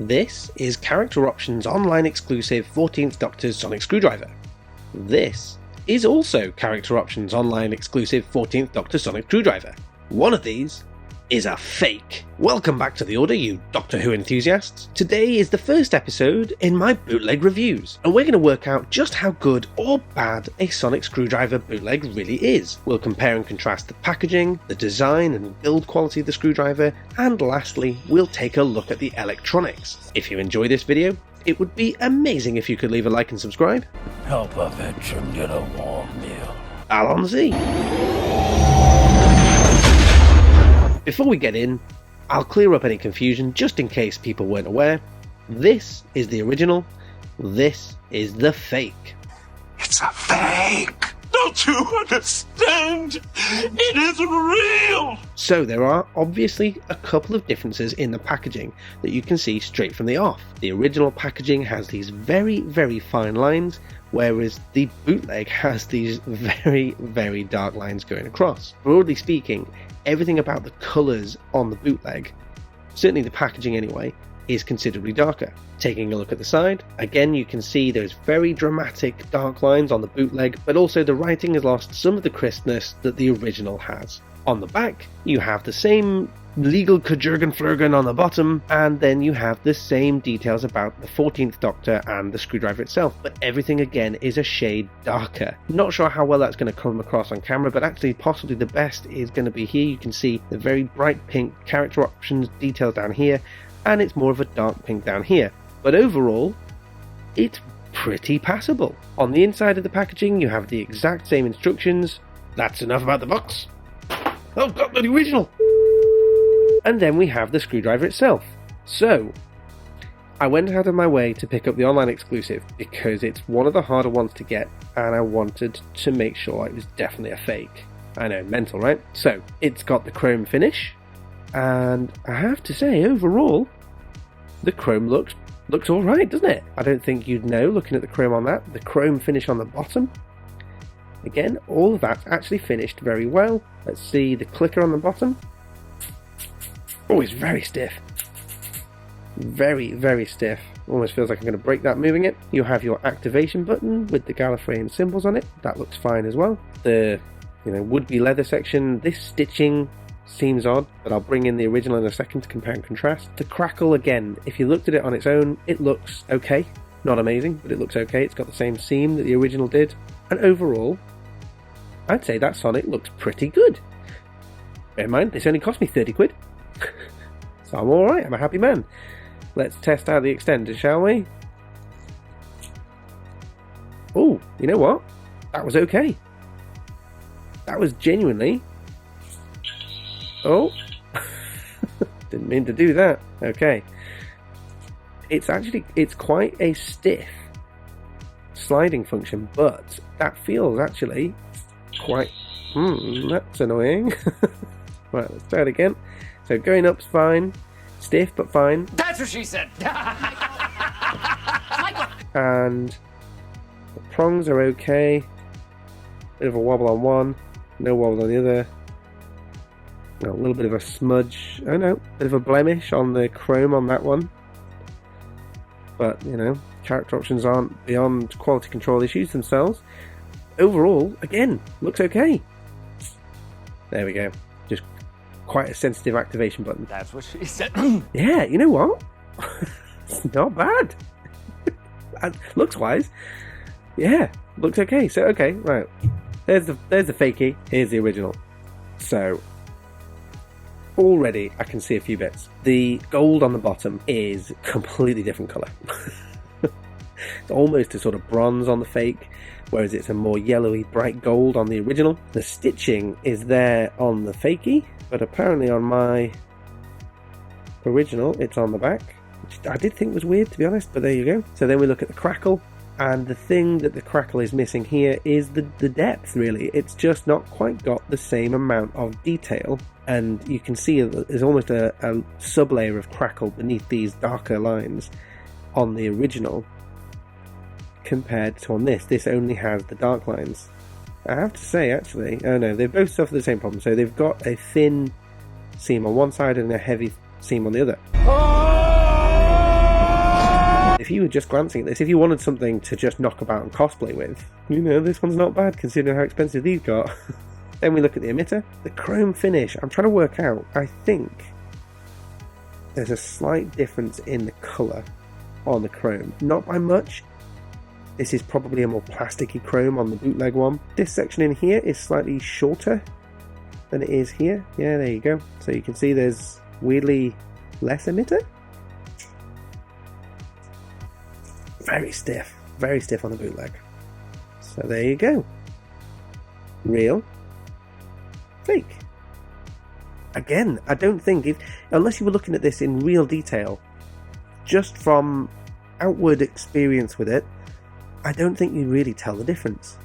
This is Character Options online exclusive 14th Doctor's Sonic Screwdriver. This is also Character Options online exclusive 14th Doctor Sonic Screwdriver. One of these is a fake. Welcome back to the order, you Doctor Who enthusiasts. Today is the first episode in my bootleg reviews, and we're going to work out just how good or bad a Sonic Screwdriver bootleg really is. We'll compare and contrast the packaging, the design and build quality of the screwdriver, and lastly, we'll take a look at the electronics. If you enjoy this video, it would be amazing if you could leave a like and subscribe. Help a veteran get a warm meal. Allons-y. Before we get in, I'll clear up any confusion just in case people weren't aware. This is the original, this is the fake. It's a fake! Don't you understand? It isn't real! So there are obviously a couple of differences in the packaging that you can see straight from the off. The original packaging has these very, very fine lines, whereas the bootleg has these very, very dark lines going across. Broadly speaking, everything about the colours on the bootleg, certainly the packaging anyway, is considerably darker. Taking a look at the side, again you can see those very dramatic dark lines on the bootleg, but also the writing has lost some of the crispness that the original has. On the back, you have the same legal kajurgen-flurgen on the bottom, and then you have the same details about the 14th Doctor and the screwdriver itself, but everything again is a shade darker. Not sure how well that's going to come across on camera, but actually possibly the best is going to be here. You can see the very bright pink character options details down here, and it's more of a dark pink down here. But overall, it's pretty passable. On the inside of the packaging, you have the exact same instructions. That's enough about the box. Oh, got the original! And then we have the screwdriver itself. So, I went out of my way to pick up the online exclusive because it's one of the harder ones to get, and I wanted to make sure it was definitely a fake. I know, mental, right? So, it's got the chrome finish, and I have to say, overall, the chrome looks alright, doesn't it? I don't think you'd know looking at the chrome on that. The chrome finish on the bottom. Again, all of that's actually finished very well. Let's see the clicker on the bottom. Oh, it's very stiff. Very, very stiff. Almost feels like I'm going to break that moving it. You have your activation button with the Gallifreyan symbols on it. That looks fine as well. The would-be leather section, this stitching seems odd, but I'll bring in the original in a second to compare and contrast. The crackle, again, if you looked at it on its own, it looks okay. Not amazing, but it looks okay. It's got the same seam that the original did. And overall, I'd say that Sonic looks pretty good. Bear in mind, this only cost me 30 quid. So I'm alright, I'm a happy man. Let's test out the extender, shall we? Oh, you know what? That was okay. That was genuinely... Oh. Didn't mean to do that. Okay. It's quite a stiff sliding function, but that feels actually quite... that's annoying. Right, let's try it again. So going up's fine, stiff but fine. That's what she said! And the prongs are okay. Bit of a wobble on one, no wobble on the other. A little bit of a smudge, oh no, bit of a blemish on the chrome on that one. But, character options aren't beyond quality control issues themselves. Overall, again, looks okay. There we go. Just quite a sensitive activation button. That's what she said. Yeah, you know what? It's not bad. Looks wise. Yeah, looks okay. So, okay, right. There's the fakey. Here's the original. So, already I can see a few bits. The gold on the bottom is a completely different colour. It's almost a sort of bronze on the fake, whereas it's a more yellowy bright gold on the original. The stitching is there on the fakey, but apparently on my original it's on the back, which I did think was weird, to be honest, but there you go. So then we look at the crackle, and the thing that the crackle is missing here is the depth, really. It's just not quite got the same amount of detail, and you can see there's almost a sub-layer of crackle beneath these darker lines on the original compared to on this. This only has the dark lines. I have to say, actually, oh no, they both suffer the same problem. So they've got a thin seam on one side and a heavy seam on the other. if you were just glancing at this, if you wanted something to just knock about and cosplay with, you know, this one's not bad considering how expensive these got. Then we look at the emitter. The chrome finish, I'm trying to work out, I think there's a slight difference in the colour on the chrome. Not by much. This is probably a more plasticky chrome on the bootleg one. This section in here is slightly shorter than it is here. Yeah, there you go. So you can see there's weirdly less emitter. Very stiff on the bootleg. So there you go. Real, fake. Again, I don't think, unless you were looking at this in real detail, just from outward experience with it, I don't think you really tell the difference,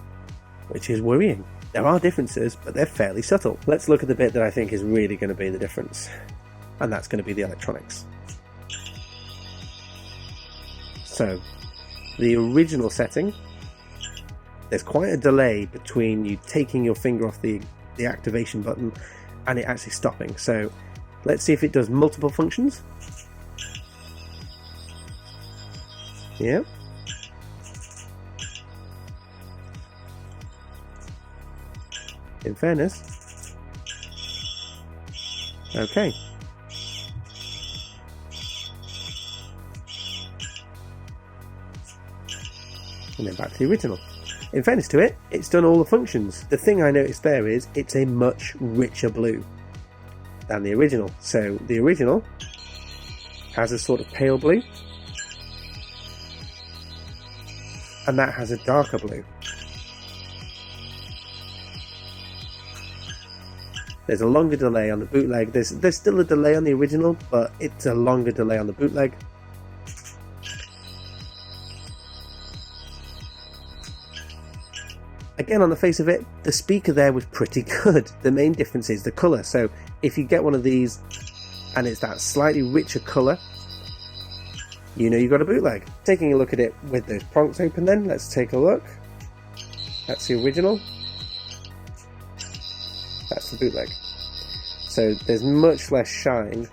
which is worrying. There are differences, but they're fairly subtle. Let's look at the bit that I think is really going to be the difference, and that's going to be the electronics. So, the original setting, there's quite a delay between you taking your finger off the activation button and it actually stopping. So let's see if it does multiple functions. Yeah. In fairness. Okay. And then back to the original. In fairness to it, it's done all the functions. The thing I noticed there is it's a much richer blue than the original. So the original has a sort of pale blue, and that has a darker blue. There's a longer delay on the bootleg. There's still a delay on the original, but it's a longer delay on the bootleg. Again, on the face of it, the speaker there was pretty good. The main difference is the colour. So if you get one of these and it's that slightly richer colour, you know you've got a bootleg. Taking a look at it with those pronks open then, let's take a look. That's the original. That's the bootleg. So there's much less shine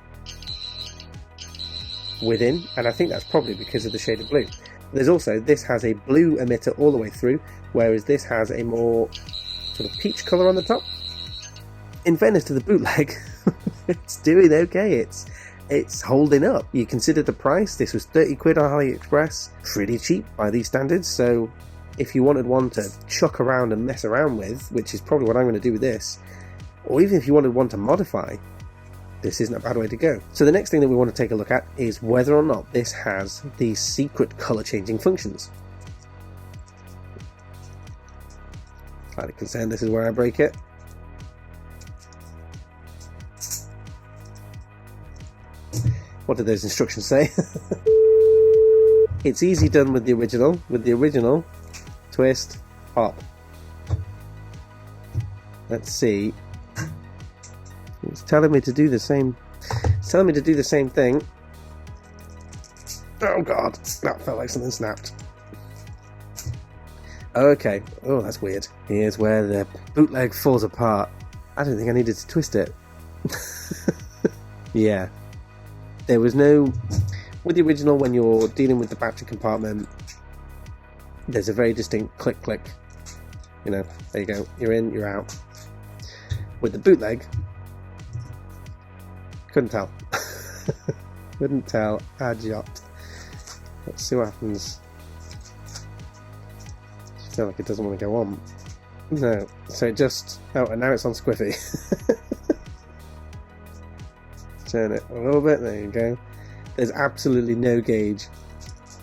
within, and I think that's probably because of the shade of blue. There's also, this has a blue emitter all the way through, whereas this has a more sort of peach colour on the top. In fairness to the bootleg, it's doing okay, it's holding up. You consider the price, this was 30 quid on Aliexpress, pretty cheap by these standards, so if you wanted one to chuck around and mess around with, which is probably what I'm going to do with this, or even if you wanted one to modify, this isn't a bad way to go. So the next thing that we want to take a look at is whether or not this has these secret colour changing functions. Slightly concerned this is where I break it. What did those instructions say? It's easy done with the original. With the original, twist, pop. Let's see. It's telling me to do the same. It's telling me to do the same thing. Oh god, that felt like something snapped. Okay. Oh, that's weird. Here's where the bootleg falls apart. I don't think I needed to twist it. Yeah. There was no... With the original, when you're dealing with the battery compartment, there's a very distinct click-click. You know, there you go. You're in, you're out. With the bootleg, couldn't tell. Couldn't tell. Adjot. Let's see what happens. I feel like it doesn't want to go on. No. So it just... Oh, and now it's on Squiffy. Turn it a little bit. There you go. There's absolutely no gauge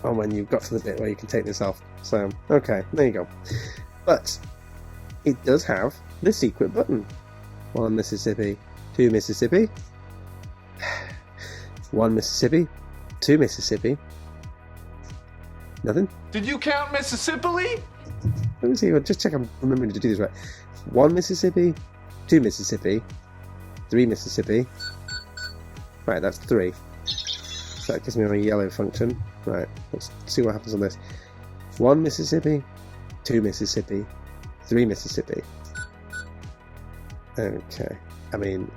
on when you've got to the bit where you can take this off. So, okay. There you go. But it does have the secret button. 1 Mississippi, 2 Mississippi, 1 Mississippi, 2 Mississippi. Nothing? Did you count Mississippi? Let me see, I'll just check I'm remembering to do this right. 1 Mississippi, 2 Mississippi, 3 Mississippi. Right, that's 3. So that gives me a yellow function. Right, let's see what happens on this. 1 Mississippi, 2 Mississippi, 3 Mississippi. Okay, I mean,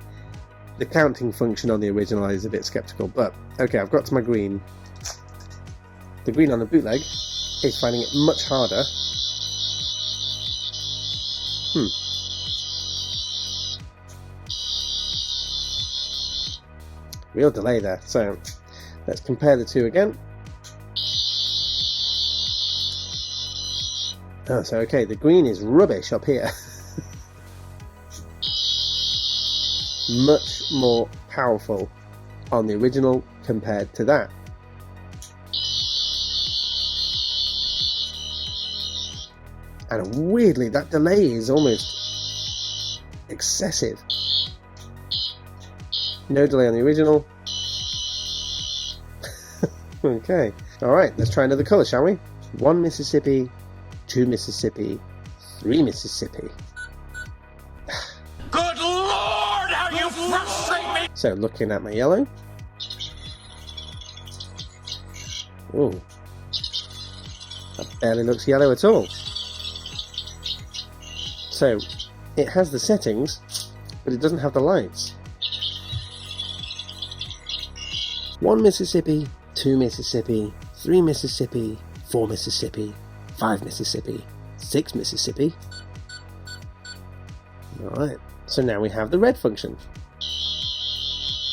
the counting function on the original is a bit skeptical, but okay, I've got to my green. the green on the bootleg is finding it much harder. Real delay there. So let's compare the two again. Oh, so okay, the green is rubbish up here. Much more powerful on the original compared to that. And weirdly, that delay is almost excessive. No delay on the original. Okay. Alright, let's try another colour, shall we? 1 Mississippi, 2 Mississippi, 3 Mississippi. Good Lord, how you frustrate me! So, looking at my yellow. Ooh. That barely looks yellow at all. So, it has the settings, but it doesn't have the lights. 1 Mississippi, 2 Mississippi, 3 Mississippi, 4 Mississippi, 5 Mississippi, 6 Mississippi. Alright, so now we have the red function.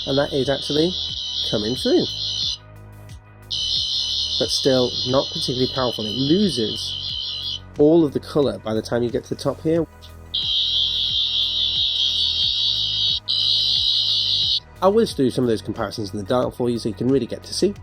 And that is actually coming through. But still not particularly powerful. It loses all of the colour by the time you get to the top here. I will do some of those comparisons in the dial for you so you can really get to see.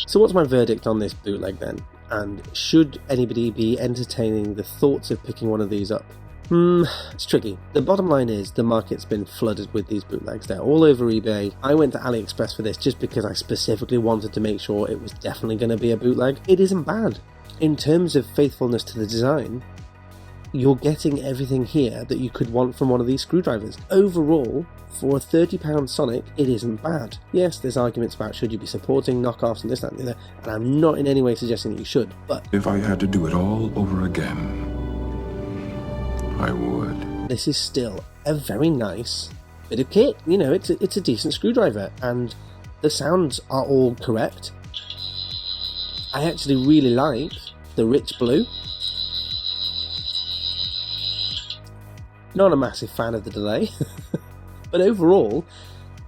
So what's my verdict on this bootleg then? And should anybody be entertaining the thoughts of picking one of these up? It's tricky. The bottom line is the market's been flooded with these bootlegs. They're all over eBay. I went to Aliexpress for this just because I specifically wanted to make sure it was definitely going to be a bootleg. It isn't bad. In terms of faithfulness to the design, you're getting everything here that you could want from one of these screwdrivers. Overall, for a £30 Sonic, it isn't bad. Yes, there's arguments about should you be supporting knockoffs and this, that and the other, and I'm not in any way suggesting that you should, but if I had to do it all over again, I would. This is still a very nice bit of kit. You know, it's a decent screwdriver, and the sounds are all correct. I actually really like the rich blue. Not a massive fan of the delay, but overall,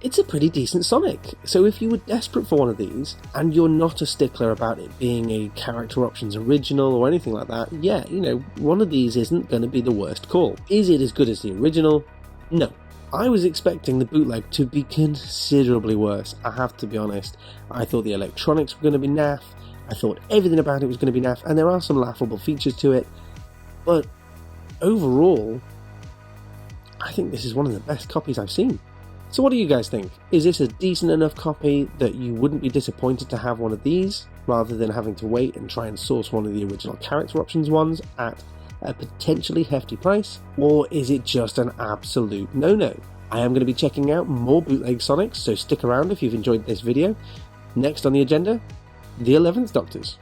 it's a pretty decent Sonic. So if you were desperate for one of these, and you're not a stickler about it being a Character Options original or anything like that, yeah, you know, one of these isn't going to be the worst call. Is it as good as the original? No. I was expecting the bootleg to be considerably worse, I have to be honest. I thought the electronics were going to be naff, I thought everything about it was going to be naff, and there are some laughable features to it, but overall, I think this is one of the best copies I've seen. So what do you guys think? Is this a decent enough copy that you wouldn't be disappointed to have one of these, rather than having to wait and try and source one of the original Character Options ones at a potentially hefty price? Or is it just an absolute no-no? I am going to be checking out more bootleg Sonics, so stick around if you've enjoyed this video. Next on the agenda, the 11th Doctors.